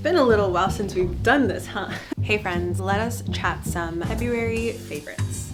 been a little while since we've done this, huh? Hey friends, let us chat some February favorites.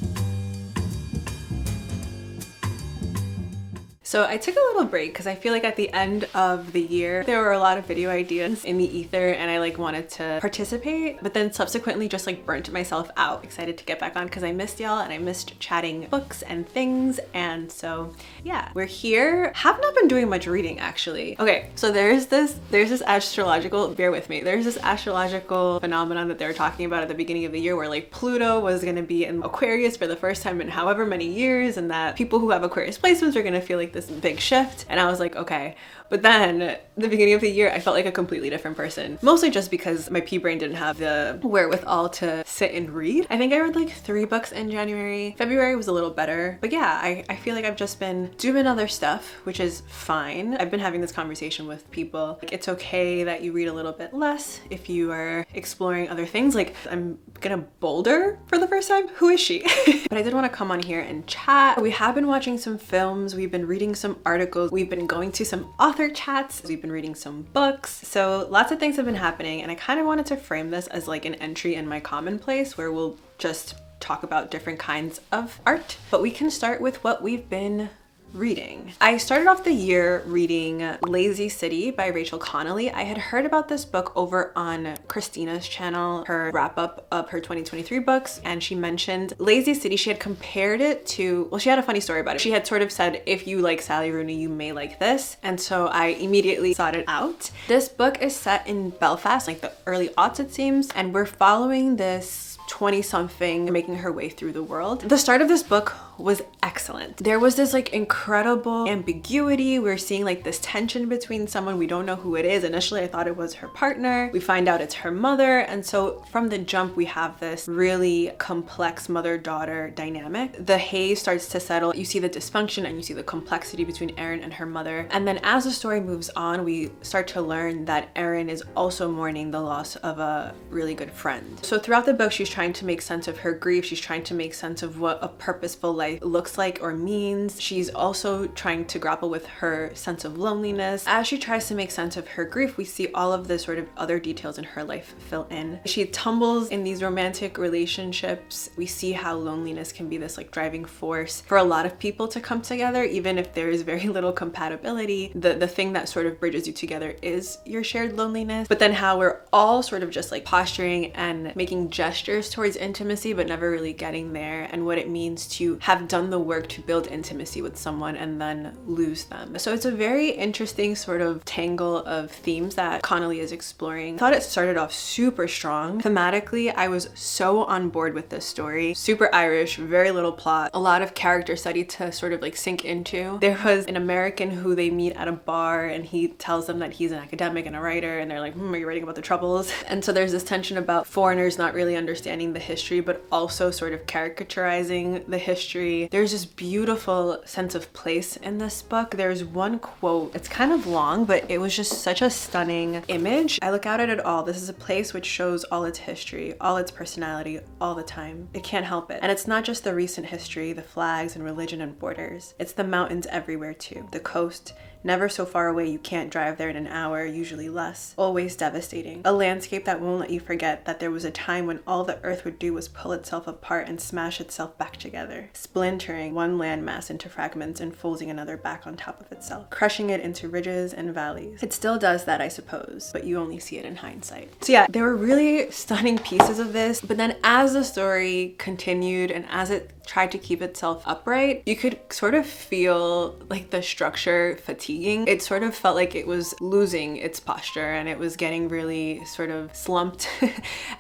So I took a little break because I feel like at the end of the year, there were a lot of video ideas in the ether and I like wanted to participate, but then subsequently just like burnt myself out. Excited to get back on because I missed y'all and I missed chatting books and things. And so yeah, we're here. Have not been doing much reading actually. Okay, so there's this astrological, bear with me. There's this astrological phenomenon that they were talking about at the beginning of the year where like Pluto was gonna be in Aquarius for the first time in however many years, and that people who have Aquarius placements are gonna feel like this big shift. And I was like, okay. But then the beginning of the year, I felt like a completely different person. Mostly just because my pea brain didn't have the wherewithal to sit and read. I think I read like 3 books in January. February was a little better. But yeah, I feel like I've just been doing other stuff, which is fine. I've been having this conversation with people. Like, it's okay that you read a little bit less if you are exploring other things. Like, I'm gonna boulder for the first time. Who is she? But I did want to come on here and chat. We have been watching some films. We've been reading some articles. We've been going to some author chats. We've been reading some books. So lots of things have been happening, and I kind of wanted to frame this as like an entry in my commonplace where we'll just talk about different kinds of art. But we can start with what we've been reading. I started off the year reading Lazy City by Rachel Connoly. I had heard about this book over on Christina's channel, her wrap up of her 2023 books, and she mentioned Lazy City. She had compared it to, well, she had a funny story about it. She had sort of said, if you like Sally Rooney, you may like this. And so I immediately sought it out. This book is set in Belfast, like the early aughts it seems, and we're following this 20-something making her way through the world. The start of this book was excellent. There was this like incredible ambiguity. We're seeing like this tension between someone, we don't know who it is. Initially I thought it was her partner. We find out it's her mother. And so from the jump we have this really complex mother-daughter dynamic. The haze starts to settle. You see the dysfunction and you see the complexity between Erin and her mother. And then as the story moves on, we start to learn that Erin is also mourning the loss of a really good friend. So throughout the book, she's trying to make sense of her grief. She's trying to make sense of what a purposeful life looks like or means. She's also trying to grapple with her sense of loneliness. As she tries to make sense of her grief, we see all of the sort of other details in her life fill in. She tumbles in these romantic relationships. We see how loneliness can be this like driving force for a lot of people to come together, even if there is very little compatibility. The thing that sort of bridges you together is your shared loneliness. But then how we're all sort of just like posturing and making gestures towards intimacy, but never really getting there, and what it means to have done the work to build intimacy with someone and then lose them. So it's a very interesting sort of tangle of themes that Connoly is exploring. I thought it started off super strong. Thematically, I was so on board with this story. Super Irish, very little plot, a lot of character study to sort of like sink into. There was an American who they meet at a bar and he tells them that he's an academic and a writer, and they're like, are you writing about the Troubles? And so there's this tension about foreigners not really understanding the history, but also sort of caricaturizing the history. There's this beautiful sense of place in this book. There's one quote, it's kind of long, but it was just such a stunning image. I look out at it all. This is a place which shows all its history, all its personality, all the time. It can't help it. And it's not just the recent history, the flags and religion and borders. It's the mountains everywhere too. The coast, never so far away you can't drive there in an hour, usually less. Always devastating. A landscape that won't let you forget that there was a time when all the earth would do was pull itself apart and smash itself back together, splintering one landmass into fragments and folding another back on top of itself, crushing it into ridges and valleys. It still does that, I suppose, but you only see it in hindsight. So yeah, there were really stunning pieces of this, but then as the story continued and as it tried to keep itself upright, you could sort of feel like the structure fatiguing. It sort of felt like it was losing its posture and it was getting really sort of slumped. And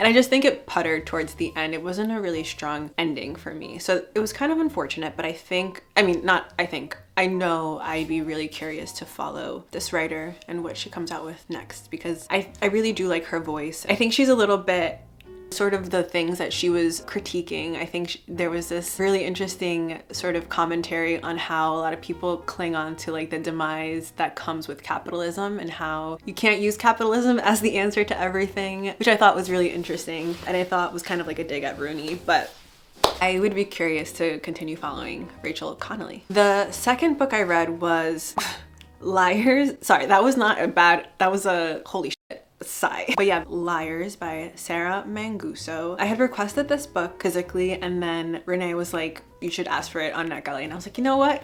I just think it puttered towards the end. It wasn't a really strong ending for me. So it was kind of unfortunate, but I know I'd be really curious to follow this writer and what she comes out with next, because I really do like her voice. I think she's a little bit sort of the things that she was critiquing. I think there was this really interesting sort of commentary on how a lot of people cling on to like the demise that comes with capitalism and how you can't use capitalism as the answer to everything, which I thought was really interesting and I thought was kind of like a dig at Rooney, but I would be curious to continue following Rachel Connoly. The second book I read was Liars. Sorry, that was not a bad, that was a holy shit. sigh. But yeah, Liars by Sarah Manguso. I had requested this book physically, and then Renee was like, you should ask for it on NetGalley. And I was like, you know what?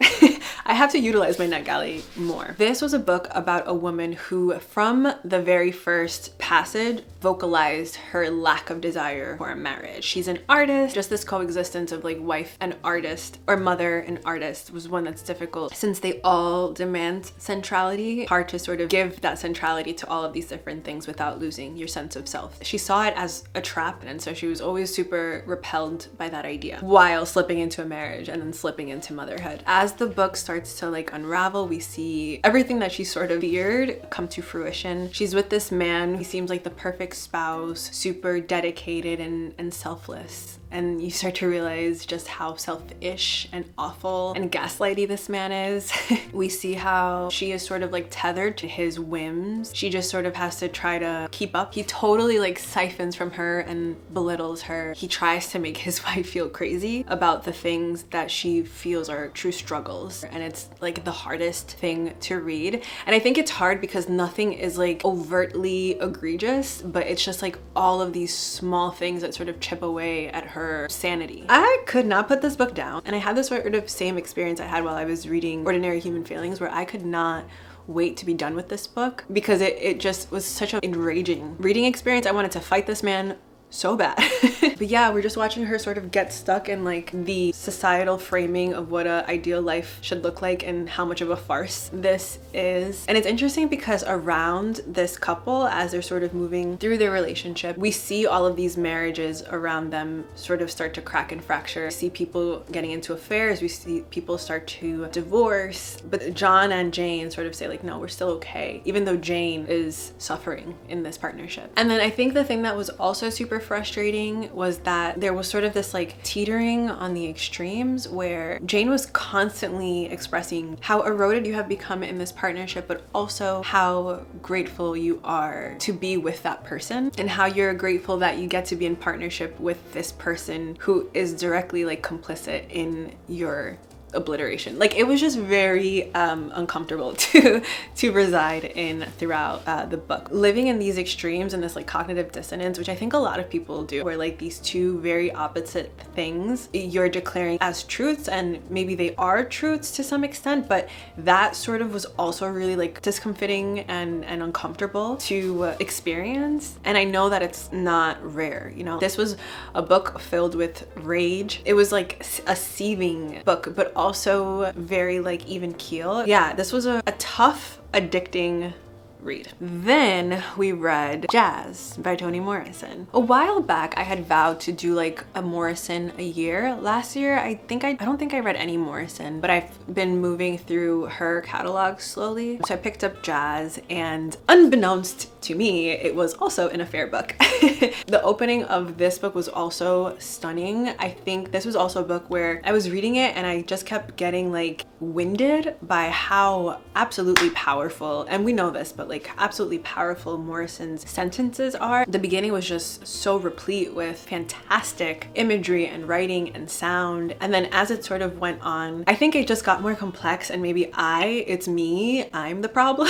I have to utilize my NetGalley more. This was a book about a woman who, from the very first passage, vocalized her lack of desire for a marriage. She's an artist. Just this coexistence of like wife and artist, or mother and artist, was one that's difficult since they all demand centrality. Hard to sort of give that centrality to all of these different things without losing your sense of self. She saw it as a trap, and so she was always super repelled by that idea while slipping into a marriage and then slipping into motherhood. As the book starts to like unravel, we see everything that she sort of feared come to fruition. She's with this man. He seems like the perfect spouse, super dedicated and selfless. And you start to realize just how selfish and awful and gaslighty this man is. We see how she is sort of like tethered to his whims. She just sort of has to try to keep up. He totally like siphons from her and belittles her. He tries to make his wife feel crazy about the things that she feels are true struggles. And it's like the hardest thing to read. And I think it's hard because nothing is like overtly egregious, but it's just like all of these small things that sort of chip away at her sanity. I could not put this book down, and I had this sort of same experience I had while I was reading Ordinary Human Feelings, where I could not wait to be done with this book because it just was such an enraging reading experience. I wanted to fight this man so bad. But yeah, we're just watching her sort of get stuck in like the societal framing of what a ideal life should look like and how much of a farce this is. And it's interesting because around this couple, as they're sort of moving through their relationship, we see all of these marriages around them sort of start to crack and fracture. We see people getting into affairs, we see people start to divorce, but John and Jane sort of say like, no, we're still okay, even though Jane is suffering in this partnership. And then I think the thing that was also super frustrating was that there was sort of this like teetering on the extremes where Jane was constantly expressing how eroded you have become in this partnership, but also how grateful you are to be with that person and how you're grateful that you get to be in partnership with this person who is directly like complicit in your obliteration. Like, it was just very uncomfortable to reside in throughout the book. Living in these extremes and this like cognitive dissonance, which I think a lot of people do, where like these two very opposite things you're declaring as truths, and maybe they are truths to some extent, but that sort of was also really like discomforting and uncomfortable to experience. And I know that it's not rare, you know. This was a book filled with rage. It was like a seething book, but also very like even keel. Yeah, this was a tough, addicting read. Then we read Jazz by Toni Morrison. A while back, I had vowed to do like a Morrison a year. Last year, I don't think I read any Morrison, but I've been moving through her catalog slowly. So I picked up Jazz, and unbeknownst to me, it was also an affair book. The opening of this book was also stunning. I think this was also a book where I was reading it and I just kept getting like winded by how absolutely powerful, and we know this, but like absolutely powerful Morrison's sentences are. The beginning was just so replete with fantastic imagery and writing and sound, and then as it sort of went on, I think it just got more complex, and maybe I'm the problem.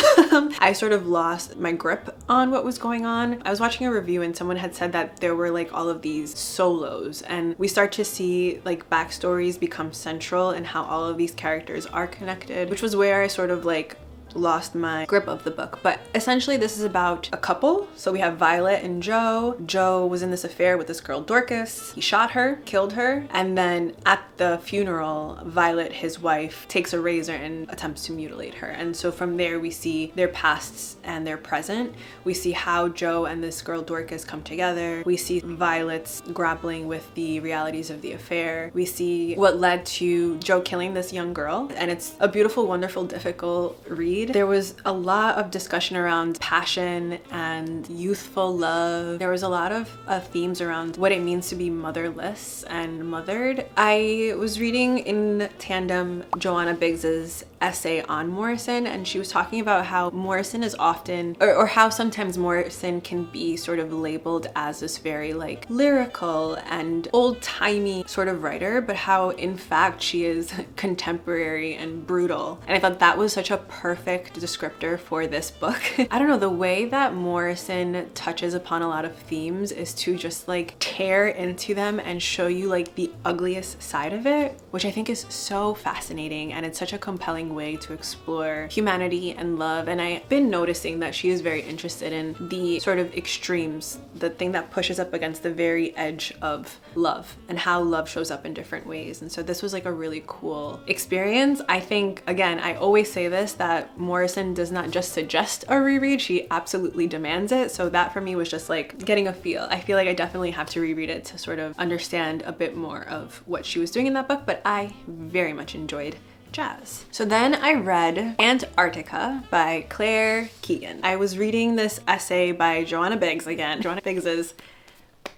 I sort of lost my grip on what was going on. I was watching a review and someone had said that there were like all of these solos, and we start to see like backstories become central and how all of these characters are connected, which was where I sort of like lost my grip of the book. But essentially this is about a couple. So we have Violet and Joe. Joe was in this affair with this girl Dorcas. He shot her, killed her, and then at the funeral, Violet, his wife, takes a razor and attempts to mutilate her. And so from there we see their pasts and their present. We see how Joe and this girl Dorcas come together. We see Violet's grappling with the realities of the affair. We see what led to Joe killing this young girl, and it's a beautiful, wonderful, difficult read. There was a lot of discussion around passion and youthful love. There was a lot of themes around what it means to be motherless and mothered. I was reading in tandem Joanna Biggs's essay on Morrison, and she was talking about how Morrison is often, or how sometimes Morrison can be sort of labeled as this very like lyrical and old-timey sort of writer, but how in fact she is contemporary and brutal. And I thought that was such a perfect perfect descriptor for this book. I don't know, the way that Morrison touches upon a lot of themes is to just like tear into them and show you like the ugliest side of it, which I think is so fascinating, and it's such a compelling way to explore humanity and love. And I've been noticing that she is very interested in the sort of extremes, the thing that pushes up against the very edge of love and how love shows up in different ways. And so this was like a really cool experience. I think, again, I always say this, that Morrison does not just suggest a reread, she absolutely demands it. So that for me was just like getting a feel. I feel like I definitely have to reread it to sort of understand a bit more of what she was doing in that book, but I very much enjoyed Jazz. So then I read Antartica by Claire Keegan. I was reading this essay by Joanna Biggs again. Joanna Biggs is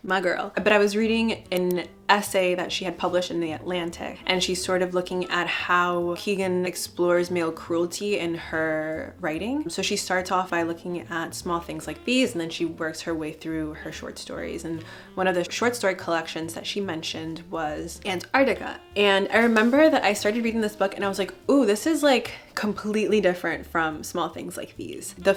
my girl. But I was reading an essay that she had published in The Atlantic, and she's sort of looking at how Keegan explores male cruelty in her writing. So she starts off by looking at small things like these, and then she works her way through her short stories. And one of the short story collections that she mentioned was Antartica. And I remember that I started reading this book and I was like, ooh, this is like completely different from Small Things Like These. The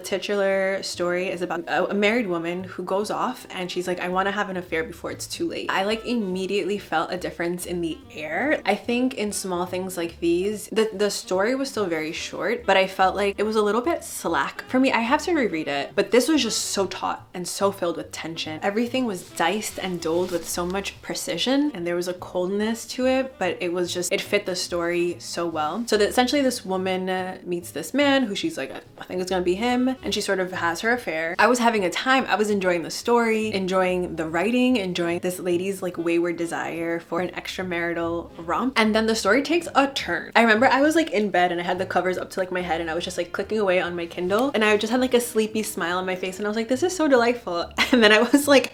titular story is about a married woman who goes off and she's like, I want to have an affair before it's too late. I like immediately felt a difference in the air. I think in Small Things Like These, the story was still very short, but I felt like it was a little bit slack for me. I have to reread it, but this was just so taut and so filled with tension. Everything was diced and doled with so much precision, and there was a coldness to it, but it was just, it fit the story so well. So that essentially this woman meets this man who she's like, I think it's gonna be him, and she sort of has her affair. I was having a time. I was enjoying the story, enjoying the writing, enjoying this lady's like wayward desire for an extramarital romp, and then the story takes a turn. I remember I was like in bed and I had the covers up to like my head and I was just like clicking away on my Kindle, and I just had like a sleepy smile on my face and I was like, this is so delightful. And then I was like,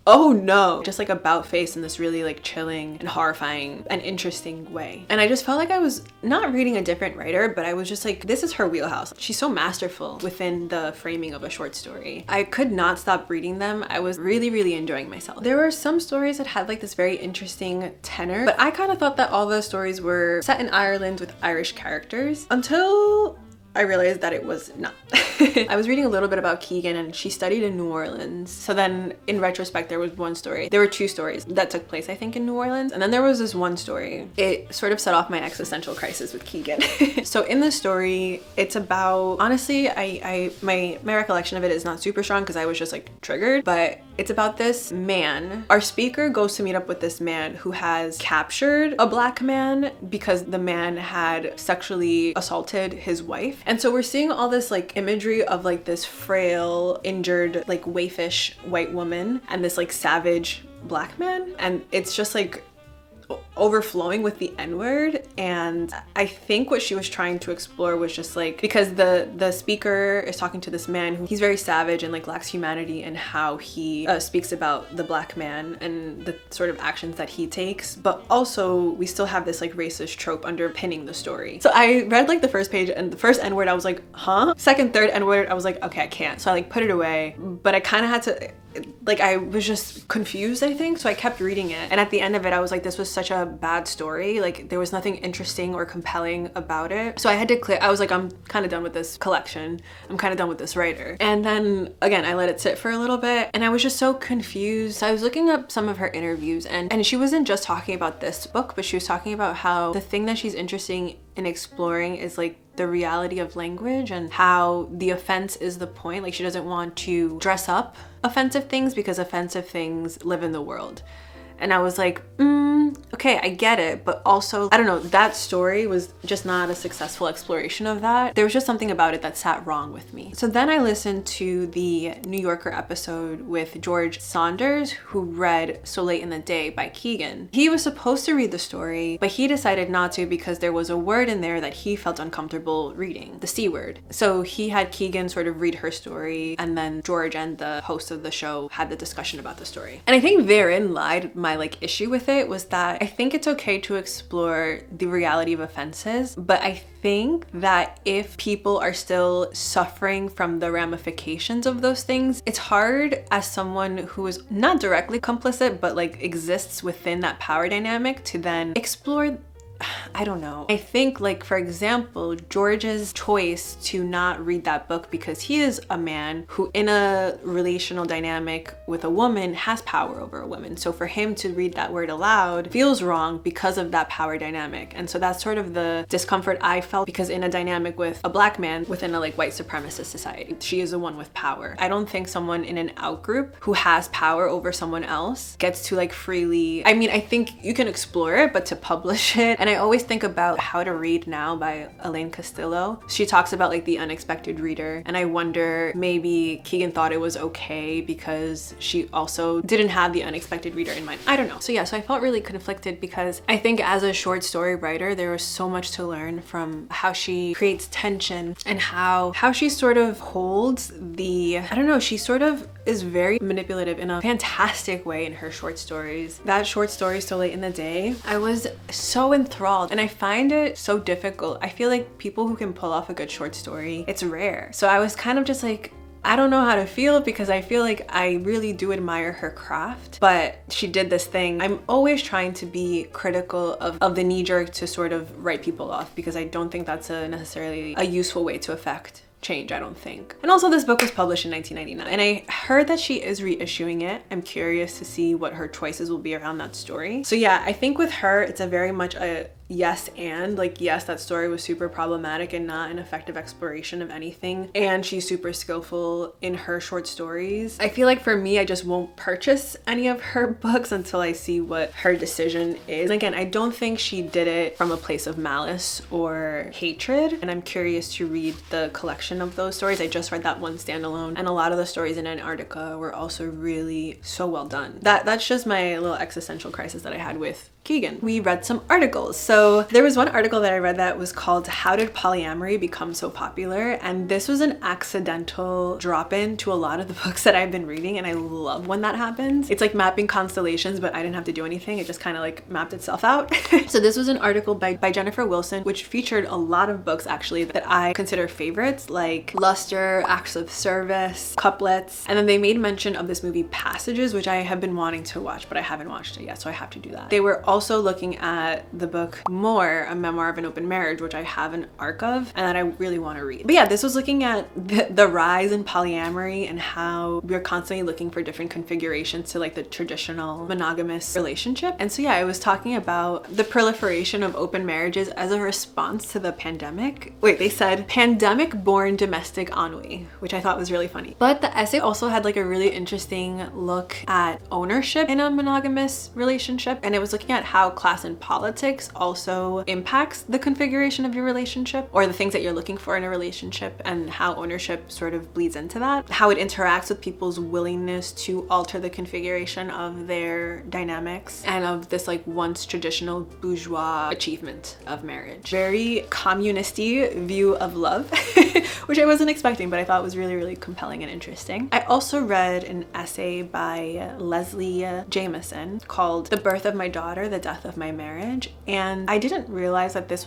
oh no, just like about face in this really like chilling and horrifying and interesting way. And I just felt like I was not reading a different writer, but I was just like, this is her wheelhouse. She's so masterful within the framing of a short story. I could not stop reading them. I was really, really enjoying myself. There were some stories that had like this very interesting tenor, but I kind of thought that all the stories were set in Ireland with Irish characters until I realized that it was not. I was reading a little bit about Keegan and she studied in New Orleans. So then in retrospect, there was one story. There were two stories that took place, I think, in New Orleans. And then there was this one story. It sort of set off my existential crisis with Keegan. So in the story, it's about, honestly, my recollection of it is not super strong because I was just like triggered, but it's about this man. Our speaker goes to meet up with this man who has captured a black man because the man had sexually assaulted his wife. And so we're seeing all this like imagery of like this frail, injured, like waifish white woman and this like savage black man. And it's just like overflowing with the N-word. And I think what she was trying to explore was just like, because the speaker is talking to this man who he's very savage and like lacks humanity in how he speaks about the black man and the sort of actions that he takes, but also we still have this like racist trope underpinning the story. So I read like the first page and the first N-word I was like, huh? Second, third N-word I was like, okay, I can't. So I like put it away, but I kind of had to, like, I was just confused, I think. So I kept reading it. And at the end of it, I was like, this was such a bad story. Like there was nothing interesting or compelling about it. So I had to clear, I was like, I'm kind of done with this collection. I'm kind of done with this writer. And then again, I let it sit for a little bit and I was just so confused. So I was looking up some of her interviews and she wasn't just talking about this book, but she was talking about how the thing that she's interested in exploring is like the reality of language and how the offense is the point. Like she doesn't want to dress up offensive things because offensive things live in the world. And I was like, okay, I get it. But also, I don't know, that story was just not a successful exploration of that. There was just something about it that sat wrong with me. So then I listened to the New Yorker episode with George Saunders, who read So Late in the Day by Keegan. He was supposed to read the story, but he decided not to because there was a word in there that he felt uncomfortable reading, the C word. So he had Keegan sort of read her story, and then George and the host of the show had the discussion about the story. And I think therein lied my like issue with it, was that I think it's okay to explore the reality of offenses, but I think that if people are still suffering from the ramifications of those things, it's hard as someone who is not directly complicit but like exists within that power dynamic to then explore I don't know. I think, like, for example, George's choice to not read that book because he is a man who in a relational dynamic with a woman has power over a woman. So for him to read that word aloud feels wrong because of that power dynamic. And so that's sort of the discomfort I felt, because in a dynamic with a black man within a like white supremacist society, she is the one with power. I don't think someone in an out group who has power over someone else gets to like freely, I mean, I think you can explore it, but to publish it. And I always think about How to Read Now by Elaine Castillo. She talks about like the unexpected reader, and I wonder maybe Keegan thought it was okay because she also didn't have the unexpected reader in mind. I don't know. So yeah, so I felt really conflicted because I think as a short story writer, there was so much to learn from how she creates tension and how she sort of holds the, I don't know, she sort of is very manipulative in a fantastic way in her short stories. That short story, So Late in the Day, I was so enthralled, and I find it so difficult. I feel like people who can pull off a good short story, it's rare. So I was kind of just like, I don't know how to feel, because I feel like I really do admire her craft, but she did this thing. I'm always trying to be critical of the knee-jerk to sort of write people off, because I don't think that's necessarily a useful way to affect change, I don't think. And also this book was published in 1999, and I heard that she is reissuing it. I'm curious to see what her choices will be around that story. So yeah, I think with her, it's a very much a yes, and like, yes, that story was super problematic and not an effective exploration of anything, and she's super skillful in her short stories. I feel like for me, I just won't purchase any of her books until I see what her decision is. And again, I don't think she did it from a place of malice or hatred, and I'm curious to read the collection of those stories. I just read that one standalone, and a lot of the stories in Antartica were also really so well done. That's just my little existential crisis that I had with Keegan. We read some articles. So there was one article that I read that was called How Did Polyamory Become So Popular? And this was an accidental drop-in to a lot of the books that I've been reading, and I love when that happens. It's like mapping constellations, but I didn't have to do anything. It just kind of like mapped itself out. So this was an article by Jennifer Wilson, which featured a lot of books actually that I consider favorites, like Luster, Acts of Service, Couplets, and then they made mention of this movie Passages, which I have been wanting to watch, but I haven't watched it yet, so I have to do that. They were also looking at the book More, A Memoir of an Open Marriage, which I have an arc of and that I really want to read. But yeah, this was looking at the rise in polyamory and how we're constantly looking for different configurations to like the traditional monogamous relationship. And so yeah, it was talking about the proliferation of open marriages as a response to the pandemic. Wait, they said pandemic-born domestic ennui, which I thought was really funny. But the essay also had like a really interesting look at ownership in a monogamous relationship, and it was looking at how class and politics also impacts the configuration of your relationship, or the things that you're looking for in a relationship, and how ownership sort of bleeds into that, how it interacts with people's willingness to alter the configuration of their dynamics and of this like once traditional bourgeois achievement of marriage. Very communist-y view of love, which I wasn't expecting, but I thought was really, really compelling and interesting. I also read an essay by Leslie Jameson called The Birth of My Daughter, The Death of My Marriage, and I didn't realize that this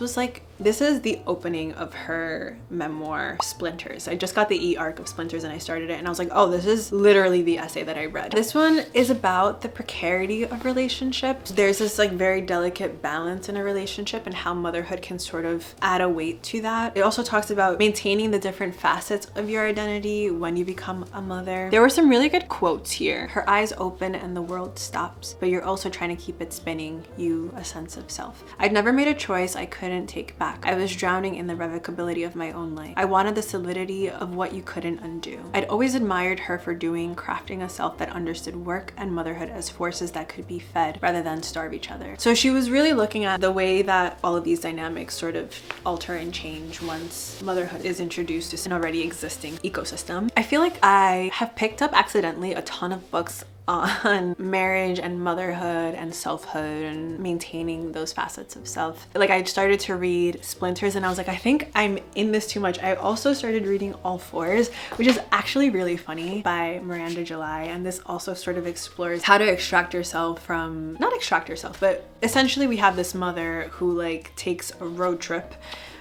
is the opening of her memoir Splinters. I just got the e-arc of Splinters and I started it, and I was like, oh, this is literally the essay that I read. This one is about the precarity of relationships. There's this like very delicate balance in a relationship and how motherhood can sort of add a weight to that. It also talks about maintaining the different facets of your identity when you become a mother. There were some really good quotes here. Her eyes open and the world stops, but you're also trying to keep it spinning you a sense of self. I'd never made a choice I couldn't take back. I was drowning in the revocability of my own life. I wanted the solidity of what you couldn't undo. I'd always admired her for crafting a self that understood work and motherhood as forces that could be fed rather than starve each other. So she was really looking at the way that all of these dynamics sort of alter and change once motherhood is introduced to an already existing ecosystem. I feel like I have picked up accidentally a ton of books on marriage and motherhood and selfhood and maintaining those facets of self. Like I started to read Splinters and I was like, I think I'm in this too much. I also started reading All Fours, which is actually really funny, by Miranda July, and this also sort of explores how to extract yourself from, not extract yourself, but essentially we have this mother who like takes a road trip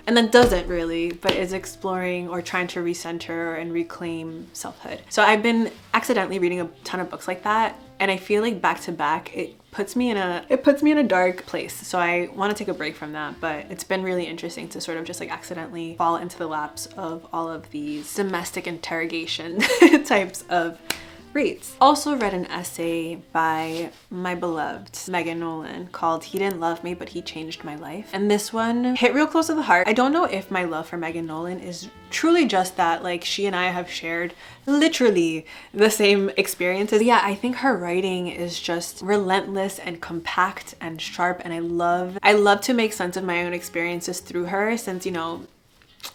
and then doesn't really, but is exploring or trying to recenter and reclaim selfhood. So I've been accidentally reading a ton of books like that, and I feel like back to back, it puts me in a dark place. So I want to take a break from that, but it's been really interesting to sort of just like accidentally fall into the laps of all of these domestic interrogation types of reads. Also read an essay by my beloved Megan Nolan called He Didn't Love Me, But He Changed My Life. And this one hit real close to the heart. I don't know if my love for Megan Nolan is truly just that, like, she and I have shared literally the same experiences. Yeah, I think her writing is just relentless and compact and sharp, and I love to make sense of my own experiences through her, since, you know,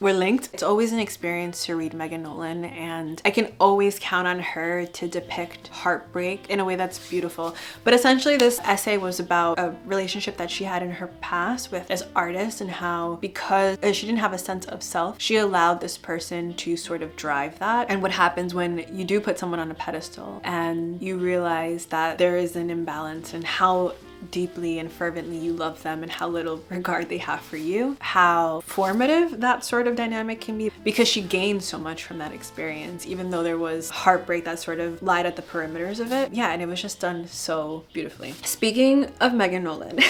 we're linked. It's always an experience to read Megan Nolan, and I can always count on her to depict heartbreak in a way that's beautiful. But essentially this essay was about a relationship that she had in her past with this artist, and how because she didn't have a sense of self, she allowed this person to sort of drive that. And what happens when you do put someone on a pedestal and you realize that there is an imbalance, and how deeply and fervently you love them and how little regard they have for you, how formative that sort of dynamic can be, because she gained so much from that experience, even though there was heartbreak that sort of lied at the perimeters of it. Yeah, and it was just done so beautifully. Speaking of Megan Nolan,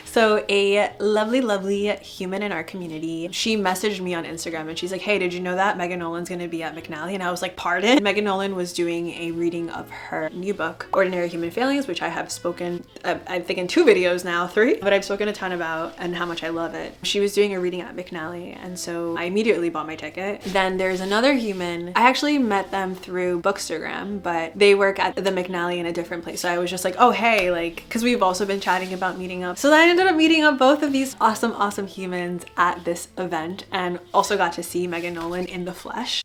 so a lovely human in our community, she messaged me on Instagram and she's like, hey, did you know that Megan Nolan's gonna be at McNally? And I was like, pardon? Megan Nolan was doing a reading of her new book, Ordinary Human Failings, which I have spoken, I think in 2 videos now, 3, but I've spoken a ton about and how much I love it. She was doing a reading at McNally, and so I immediately bought my ticket. Then there's another human. I actually met them through Bookstagram, but they work at the McNally in a different place. So I was just like, oh, hey, like, because we've also been chatting about meeting up. So I ended up meeting up both of these awesome humans at this event, and also got to see Megan Nolan in the flesh.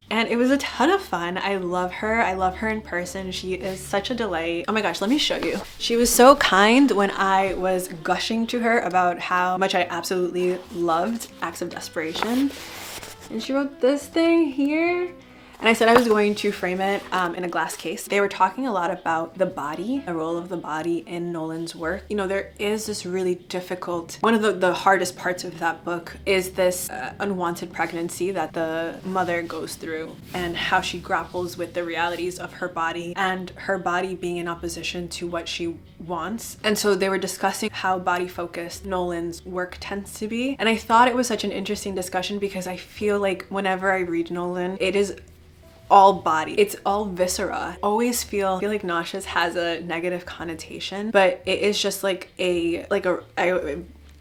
And it was a ton of fun. I love her. I love her in person. She is such a delight. Oh my gosh, let me show you. She was so kind when I was gushing to her about how much I absolutely loved Acts of Desperation. And she wrote this thing here. And I said I was going to frame it in a glass case. They were talking a lot about the body, the role of the body in Nolan's work. You know, there is this really difficult, one of the hardest parts of that book is this unwanted pregnancy that the mother goes through, and how she grapples with the realities of her body, and her body being in opposition to what she wants. And so they were discussing how body focused Nolan's work tends to be. And I thought it was such an interesting discussion, because I feel like whenever I read Nolan, it is all body. It's all viscera. Always feel like nauseous has a negative connotation, but it is just like I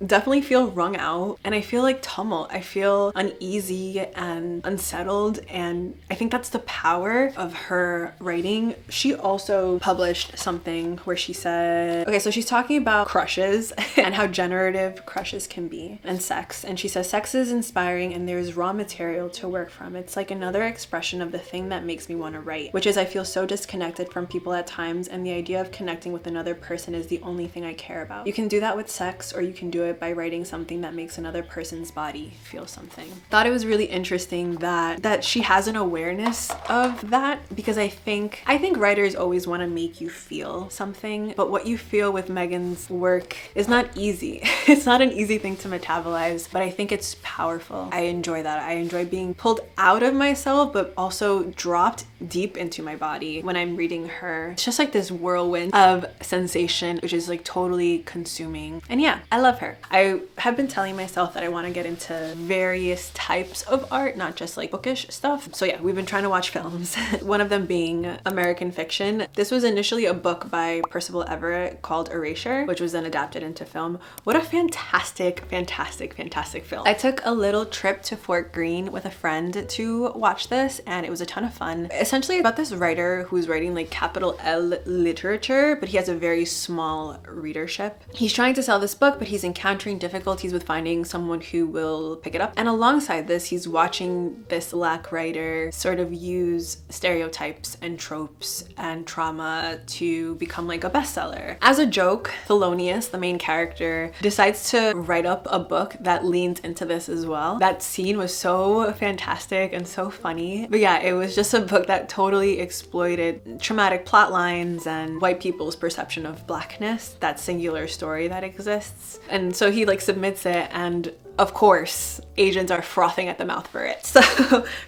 definitely feel wrung out, and I feel like tumult. I feel uneasy and unsettled, and I think that's the power of her writing. She also published something where she said, okay, so she's talking about crushes and how generative crushes can be, and sex. And she says, sex is inspiring and there's raw material to work from. It's like another expression of the thing that makes me want to write, which is I feel so disconnected from people at times, and the idea of connecting with another person is the only thing I care about. You can do that with sex, or you can do it by writing something that makes another person's body feel something. Thought it was really interesting that she has an awareness of that, because I think writers always want to make you feel something, but what you feel with Megan's work is not easy. It's not an easy thing to metabolize, but I think it's powerful. I enjoy that. I enjoy being pulled out of myself, but also dropped deep into my body when I'm reading her. It's just like this whirlwind of sensation, which is like totally consuming. And yeah, I love her. I have been telling myself that I want to get into various types of art, not just like bookish stuff. So yeah, we've been trying to watch films. One of them being American Fiction. This was initially a book by Percival Everett called Erasure, which was then adapted into film. What a fantastic film. I took a little trip to Fort Greene with a friend to watch this, and it was a ton of fun. Essentially about this writer who's writing like capital L literature, but he has a very small readership. He's trying to sell this book, but he's encountering encountering difficulties with finding someone who will pick it up. And alongside this, he's watching this Black writer sort of use stereotypes and tropes and trauma to become like a bestseller. As a joke, Thelonious, the main character, decides to write up a book that leans into this as well. That scene was so fantastic and so funny. But yeah, it was just a book that totally exploited traumatic plot lines and white people's perception of Blackness, that singular story that exists. And so he like submits it, and of course, Asians are frothing at the mouth for it. So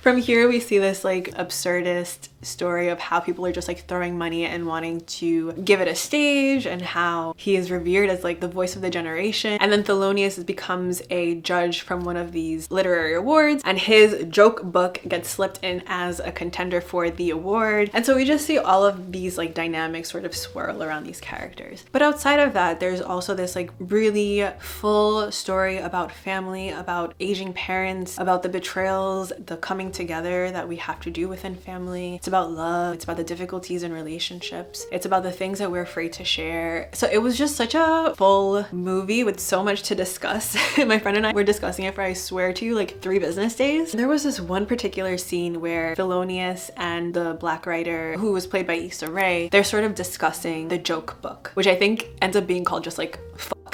from here we see this like absurdist story of how people are just like throwing money and wanting to give it a stage, and how he is revered as like the voice of the generation. And then Thelonious becomes a judge from one of these literary awards, and his joke book gets slipped in as a contender for the award. And so we just see all of these like dynamics sort of swirl around these characters. But outside of that, there's also this like really full story about family, about aging parents, about the betrayals, the coming together that we have to do within family. It's about love, it's about the difficulties in relationships, it's about the things that we're afraid to share. So it was just such a full movie with so much to discuss. My friend and I were discussing it for, I swear to you, like 3 business days. There was this one particular scene where Thelonious and the Black writer, who was played by Issa Rae, they're sort of discussing the joke book, which I think ends up being called just like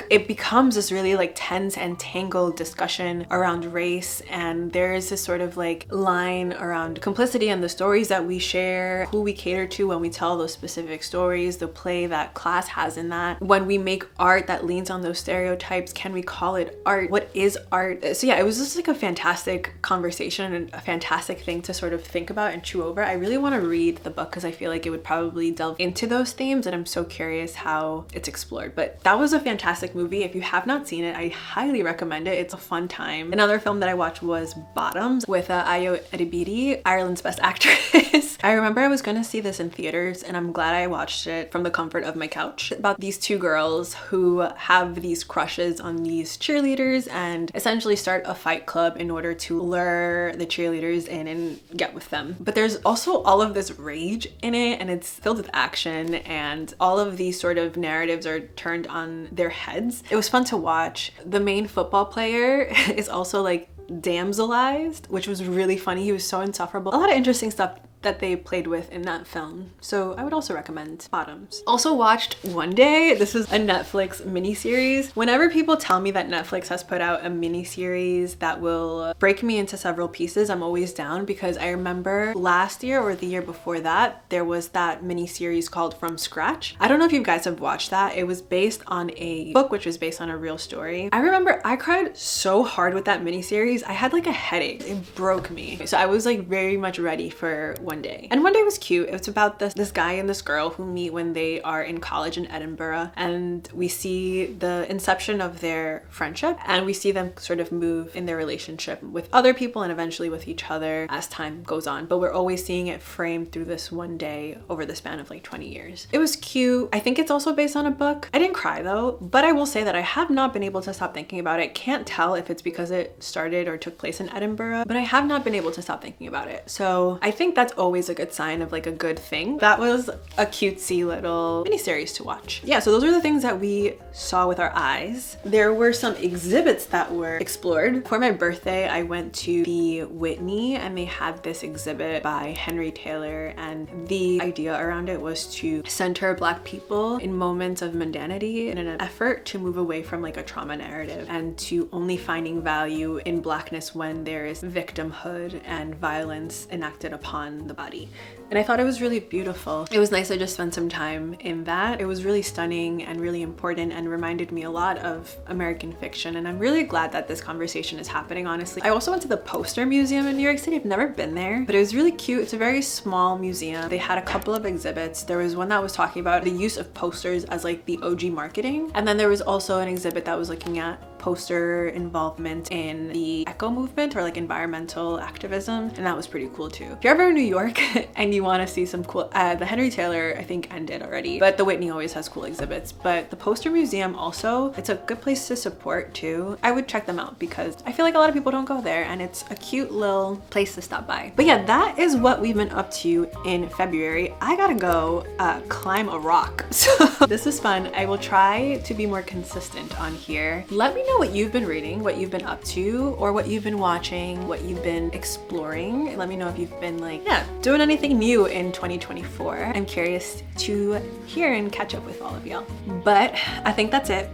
it becomes this really like tense and tangled discussion around race, and there is this sort of like line around complicity and the stories that we share, who we cater to when we tell those specific stories, the play that class has in that. When we make art that leans on those stereotypes, can we call it art? What is art? So yeah, it was just like a fantastic conversation and a fantastic thing to sort of think about and chew over. I really want to read the book because I feel like it would probably delve into those themes, and I'm so curious how it's explored. But that was a fantastic movie. If you have not seen it, I highly recommend it. It's a fun time. Another film that I watched was Bottoms with Ayo Edebiri, Ireland's Best Actress. I remember I was going to see this in theaters, and I'm glad I watched it from the comfort of my couch. About these 2 girls who have these crushes on these cheerleaders and essentially start a fight club in order to lure the cheerleaders in and get with them. But there's also all of this rage in it, and it's filled with action, and all of these sort of narratives are turned on their heads. It was fun to watch. The main football player is also like damselized, which was really funny. He was so insufferable. A lot of interesting stuff that they played with in that film. So I would also recommend Bottoms. Also watched One Day. This is a Netflix miniseries. Whenever people tell me that Netflix has put out a miniseries that will break me into several pieces, I'm always down, because I remember last year or the year before that, there was that miniseries called From Scratch. I don't know if you guys have watched that. It was based on a book, which was based on a real story. I remember I cried so hard with that miniseries. I had like a headache. It broke me. So I was like very much ready for One Day. And One Day was cute. It's about this guy and this girl who meet when they are in college in Edinburgh, and we see the inception of their friendship, and we see them sort of move in their relationship with other people and eventually with each other as time goes on. But we're always seeing it framed through this one day over the span of like 20 years. It was cute. I think it's also based on a book. I didn't cry though, but I will say that I have not been able to stop thinking about it. Can't tell if it's because it started or took place in Edinburgh, but I have not been able to stop thinking about it. So I think that's always a good sign of like a good thing. That was a cutesy little miniseries to watch. Yeah, so those are the things that we saw with our eyes. There were some exhibits that were explored. For my birthday, I went to the Whitney, and they had this exhibit by Henry Taylor, and the idea around it was to center Black people in moments of mundanity in an effort to move away from like a trauma narrative and to only finding value in Blackness when there is victimhood and violence enacted upon the body. And I thought it was really beautiful. It was nice to just spend some time in that. It was really stunning and really important and reminded me a lot of American fiction. And I'm really glad that this conversation is happening, honestly. I also went to the Poster Museum in New York City. I've never been there, but it was really cute. It's a very small museum. They had a couple of exhibits. There was one that was talking about the use of posters as like the OG marketing. And then there was also an exhibit that was looking at poster involvement in the eco movement or like environmental activism, and that was pretty cool too. If you're ever in New York and you want to see some cool, the Henry Taylor I think ended already, but the Whitney always has cool exhibits. But the Poster Museum also, it's a good place to support too. I would check them out because I feel like a lot of people don't go there, and it's a cute little place to stop by. But yeah, that is what we've been up to in February. I gotta go climb a rock. So this was fun. I will try to be more consistent on here. Let me know what you've been reading, what you've been up to, or what you've been watching, what you've been exploring. Let me know if you've been like, yeah, doing anything new in 2024. I'm curious to hear and catch up with all of y'all. But I think that's it.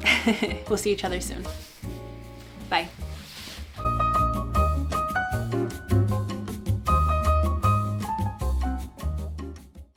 We'll see each other soon. Bye.